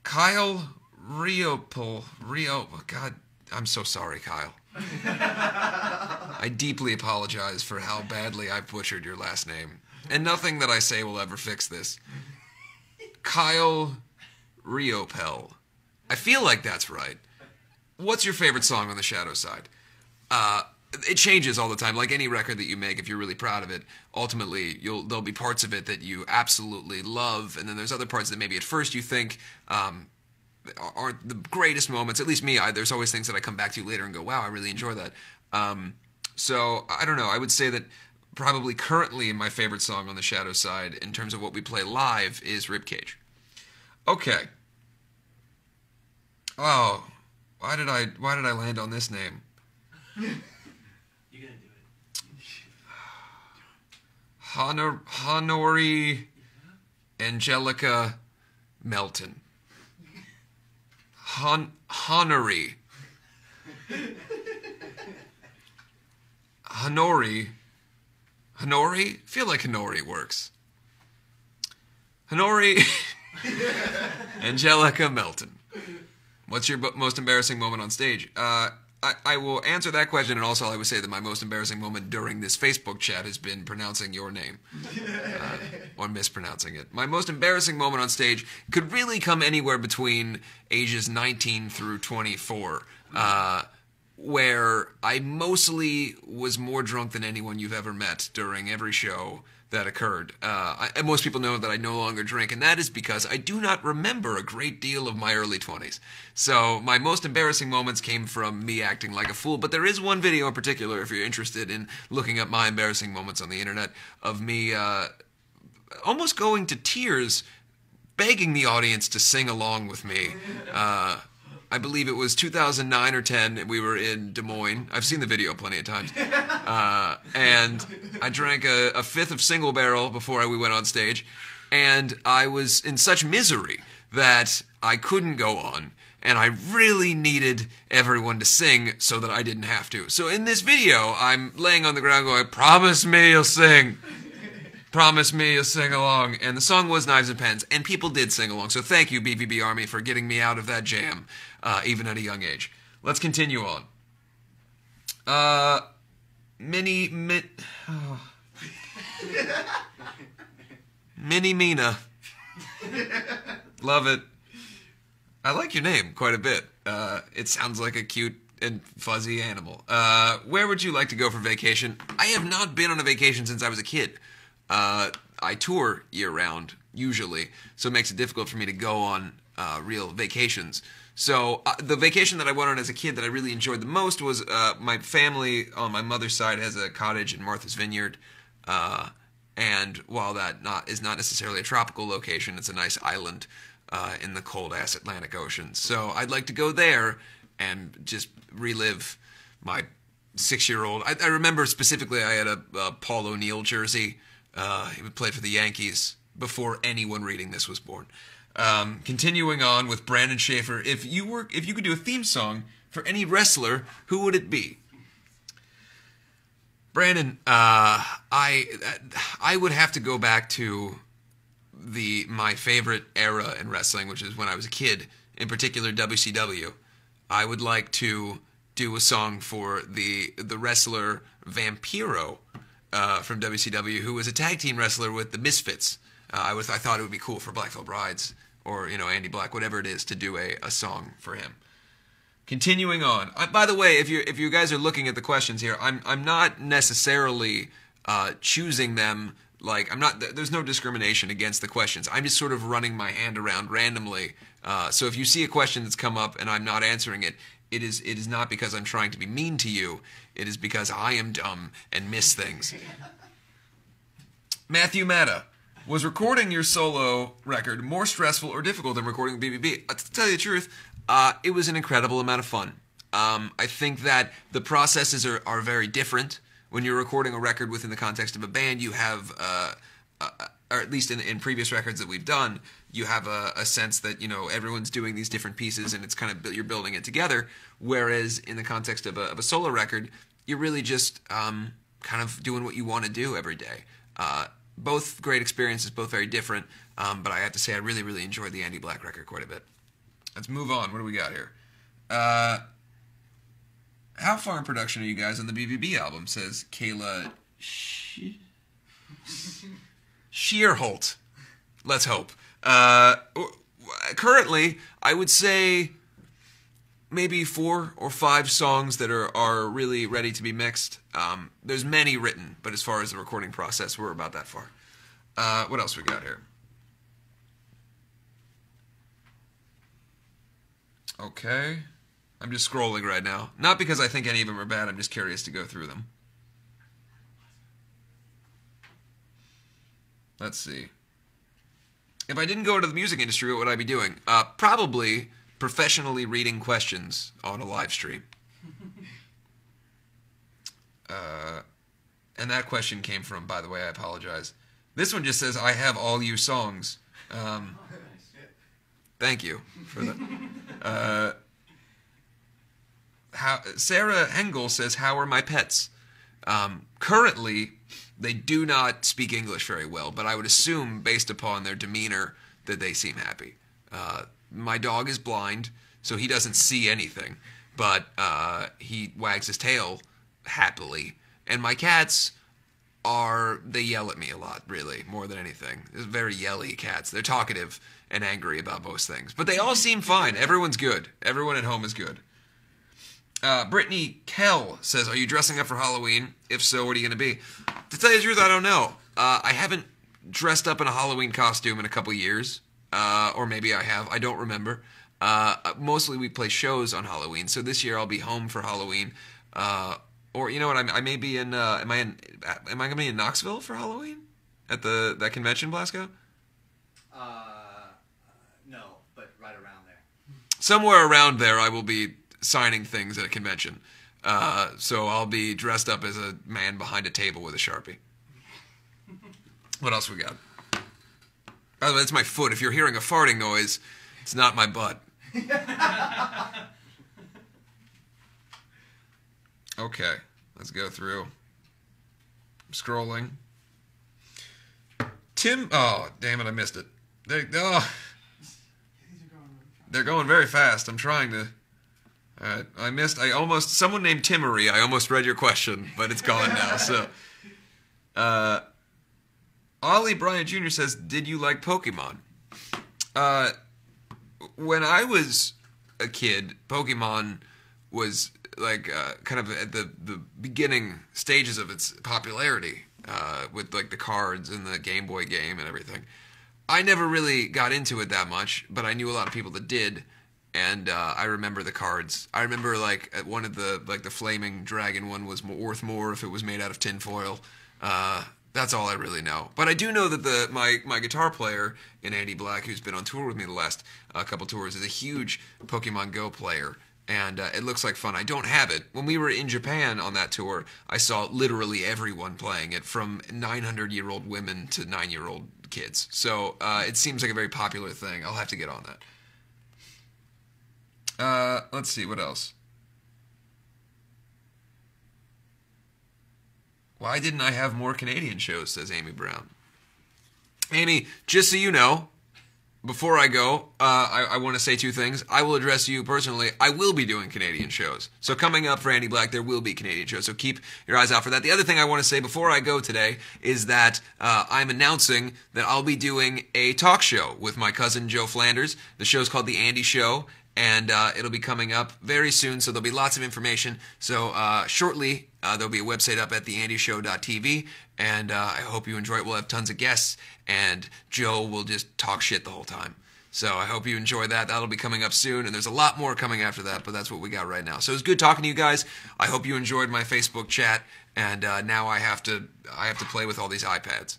Kyle Rio. God, I'm so sorry, Kyle. I deeply apologize for how badly I butchered your last name. And nothing that I say will ever fix this. Kyle Riopel. I feel like that's right. What's your favorite song on the Shadow side? It changes all the time. Like any record that you make, if you're really proud of it, ultimately there'll be parts of it that you absolutely love, and then there's other parts that maybe at first you think aren't the greatest moments. At least me, there's always things that I come back to later and go, wow, I really enjoy that. So I don't know. I would say that probably currently my favorite song on the Shadow side, in terms of what we play live, is Ribcage. Okay. Oh, why did I land on this name? You're gonna do it. Honori Angelica Melton. Honori. Honori? I feel like Honori works. Honori Angelica Melton. What's your most embarrassing moment on stage? I will answer that question, and also I would say that my most embarrassing moment during this Facebook chat has been pronouncing your name. Or mispronouncing it. My most embarrassing moment on stage could really come anywhere between ages 19 through 24, where I mostly was more drunk than anyone you've ever met during every show that occurred. Most people know that I no longer drink, and that is because I do not remember a great deal of my early 20s. So my most embarrassing moments came from me acting like a fool, but there is one video in particular, if you're interested in looking up my embarrassing moments on the internet, of me almost going to tears, begging the audience to sing along with me. I believe it was 2009 or 10, and we were in Des Moines. I've seen the video plenty of times. And I drank a fifth of Single Barrel before we went on stage, and I was in such misery that I couldn't go on, and I really needed everyone to sing so that I didn't have to. So in this video, I'm laying on the ground going, "Promise me you'll sing. Promise me you'll sing along." And the song was Knives and Pens, and people did sing along. So thank you, BVB Army, for getting me out of that jam, even at a young age. Let's continue on. Mini Mina. Love it. I like your name quite a bit. It sounds like a cute and fuzzy animal. Where would you like to go for vacation? I have not been on a vacation since I was a kid. I tour year-round, usually, so it makes it difficult for me to go on real vacations. So the vacation that I went on as a kid that I really enjoyed the most was my family on my mother's side has a cottage in Martha's Vineyard, and while that is not necessarily a tropical location, it's a nice island in the cold-ass Atlantic Ocean. So I'd like to go there and just relive my 6-year-old. I remember specifically I had a Paul O'Neill jersey. He played for the Yankees before anyone reading this was born. Continuing on with Brandon Schaefer, if you could do a theme song for any wrestler, who would it be? Brandon, I would have to go back to my favorite era in wrestling, which is when I was a kid, in particular WCW. I would like to do a song for the wrestler Vampiro from WCW, who was a tag team wrestler with the Misfits. I thought it would be cool for Black Veil Brides or Andy Black, whatever it is, to do a song for him. Continuing on. By the way, if you guys are looking at the questions here, I'm not necessarily choosing them. Like there's no discrimination against the questions. I'm just sort of running my hand around randomly. So if you see a question that's come up and I'm not answering it, it is not because I'm trying to be mean to you. It is because I am dumb and miss things. Matthew Matta, was recording your solo record more stressful or difficult than recording BBB? To tell you the truth, it was an incredible amount of fun. I think that the processes are very different. When you're recording a record within the context of a band, you have, or at least in previous records that we've done, you have a sense that, everyone's doing these different pieces and it's kind of, you're building it together. Whereas in the context of a solo record, you're really just kind of doing what you want to do every day. Both great experiences, both very different, but I have to say I really, really enjoyed the Andy Black record quite a bit. Let's move on. What do we got here? How far in production are you guys on the BBB album? Says Kayla Shearholt. Let's hope. Currently, I would say maybe 4 or 5 songs that are really ready to be mixed. There's many written, but as far as the recording process, we're about that far. What else we got here? Okay. I'm just scrolling right now. Not because I think any of them are bad, I'm just curious to go through them. Let's see. If I didn't go into the music industry, what would I be doing? Probably professionally reading questions on a live stream. And that question came from, by the way, I apologize. This one just says, I have all you songs. Thank you for that. Sarah Hengel says, how are my pets? Currently, they do not speak English very well, but I would assume, based upon their demeanor, that they seem happy. My dog is blind, so he doesn't see anything, but he wags his tail happily. And my cats they yell at me a lot, really, more than anything. They're very yelly cats. They're talkative and angry about most things. But they all seem fine. Everyone's good. Everyone at home is good. Brittany Kell says, are you dressing up for Halloween? If so, what are you going to be? To tell you the truth, I don't know. I haven't dressed up in a Halloween costume in a couple years. Or maybe I have. I don't remember. Mostly we play shows on Halloween, so this year I'll be home for Halloween. Or you know what? I may be in. Am I going to be in Knoxville for Halloween at that convention, Blasco? No, but right around there. Somewhere around there, I will be signing things at a convention. So I'll be dressed up as a man behind a table with a Sharpie. What else we got? By the way, that's my foot. If you're hearing a farting noise, it's not my butt. Okay, let's go through. I'm scrolling. Oh, damn it, I missed it. They're going very fast. I'm trying to... Alright, someone named Timmery, I almost read your question, but it's gone now, so... Ollie Bryant Jr. says, did you like Pokemon? When I was a kid, Pokemon was like kind of at the beginning stages of its popularity, with like the cards and the Game Boy game and everything. I never really got into it that much, but I knew a lot of people that did, and I remember the cards. I remember like at one of the flaming dragon one was worth more if it was made out of tinfoil. That's all I really know. But I do know that my guitar player in Andy Black, who's been on tour with me the last couple tours, is a huge Pokemon Go player. And it looks like fun. I don't have it. When we were in Japan on that tour, I saw literally everyone playing it, from 900-year-old women to 9-year-old kids. So it seems like a very popular thing. I'll have to get on that. Let's see, what else? Why didn't I have more Canadian shows, says Amy Brown. Amy, just so you know, before I go, I want to say 2 things. I will address you personally. I will be doing Canadian shows. So coming up for Andy Black, there will be Canadian shows. So keep your eyes out for that. The other thing I want to say before I go today is that I'm announcing that I'll be doing a talk show with my cousin Joe Flanders. The show's called The Andy Show. And it'll be coming up very soon, so there'll be lots of information. So shortly, there'll be a website up at theandyshow.tv, and I hope you enjoy it. We'll have tons of guests, and Joe will just talk shit the whole time. So I hope you enjoy that. That'll be coming up soon, and there's a lot more coming after that, but that's what we got right now. So it was good talking to you guys. I hope you enjoyed my Facebook chat, and now I have to play with all these iPads.